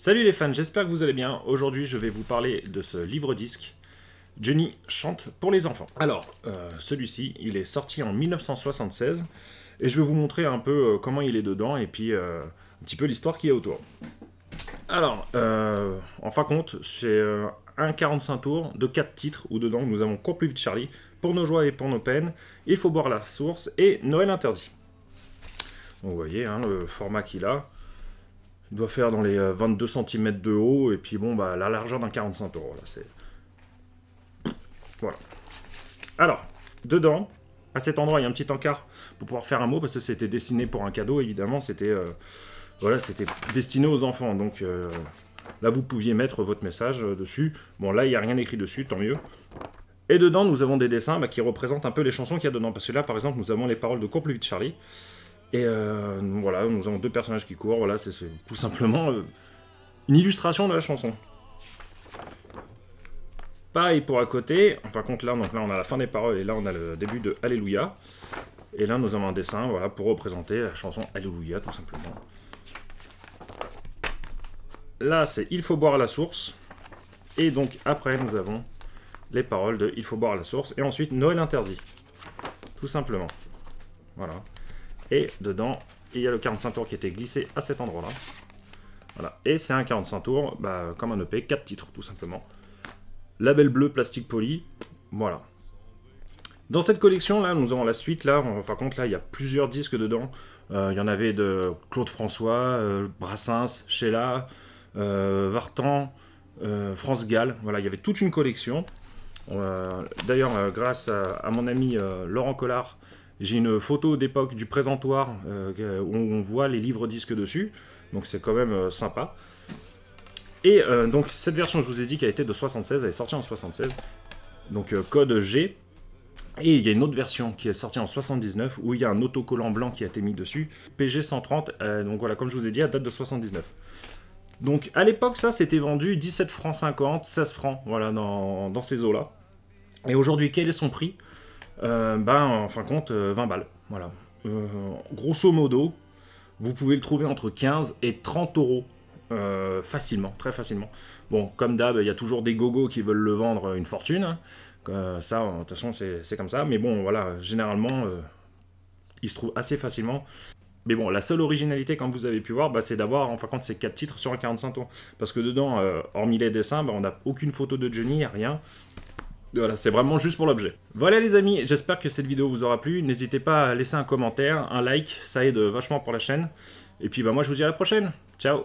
Salut les fans, j'espère que vous allez bien. Aujourd'hui, je vais vous parler de ce livre-disque, Johnny chante pour les enfants. Alors, celui-ci, il est sorti en 1976, et je vais vous montrer un peu comment il est dedans, et puis un petit peu l'histoire qu'il y a autour. Alors, en fin de compte, c'est un 45 tours de 4 titres, où dedans nous avons Cours plus vite Charlie, Pour nos joies et pour nos peines, Il faut boire la source, et Noël interdit. Donc, vous voyez hein, le format qu'il a. Il doit faire dans les 22 cm de haut, et puis bon, bah, la largeur d'un 45 tours. Là, c'est... Voilà. Alors, dedans, à cet endroit, il y a un petit encart pour pouvoir faire un mot, parce que c'était destiné pour un cadeau, évidemment, c'était voilà, c'était destiné aux enfants. Donc là, vous pouviez mettre votre message dessus. Bon, là, il n'y a rien écrit dessus, tant mieux. Et dedans, nous avons des dessins qui représentent un peu les chansons qu'il y a dedans. Parce que là, par exemple, nous avons les paroles de Cours plus vite Charlie. Et voilà, nous avons deux personnages qui courent. Voilà, c'est tout simplement une illustration de la chanson. Pareil pour à côté, enfin compte là, donc là on a la fin des paroles et là on a le début de Alléluia. Et là nous avons un dessin voilà, pour représenter la chanson Alléluia tout simplement. Là c'est Il faut boire à la source. Et donc après nous avons les paroles de Il faut boire à la source. Et ensuite Noël interdit. Tout simplement. Voilà. Et dedans il y a le 45 tours qui était glissé à cet endroit là. Voilà. Et c'est un 45 tours bah, comme un EP, 4 titres tout simplement. Label bleu, plastique poli, voilà. Dans cette collection, là, nous avons la suite, là, enfin, compte, là, il y a plusieurs disques dedans. Il y en avait de Claude François, Brassens, Sheila, Vartan, France Gall, voilà, il y avait toute une collection. D'ailleurs, grâce à mon ami Laurent Collard, j'ai une photo d'époque du présentoir où on voit les livres disques dessus, donc c'est quand même sympa. Et donc cette version, je vous ai dit qu'elle était de 76, elle est sortie en 76, donc code G. Et il y a une autre version qui est sortie en 79, où il y a un autocollant blanc qui a été mis dessus, PG 130, donc voilà, comme je vous ai dit, à date de 79. Donc à l'époque, ça, c'était vendu 17 francs 50, 16 francs, voilà, dans ces eaux-là. Et aujourd'hui, quel est son prix? En fin de compte, 20 balles, voilà. Grosso modo, vous pouvez le trouver entre 15 et 30 euros. Facilement, très facilement. Bon, comme d'hab, il y a toujours des gogos qui veulent le vendre une fortune. Ça, de toute façon, c'est comme ça. Mais bon, voilà, généralement, il se trouve assez facilement. Mais bon, la seule originalité, comme vous avez pu voir, c'est d'avoir, en fin de compte, ces 4 titres sur un 45 tours. Parce que dedans, hormis les dessins, on n'a aucune photo de Johnny, rien. Voilà, c'est vraiment juste pour l'objet. Voilà les amis, j'espère que cette vidéo vous aura plu. N'hésitez pas à laisser un commentaire, un like, ça aide vachement pour la chaîne. Et puis moi, je vous dis à la prochaine. Ciao!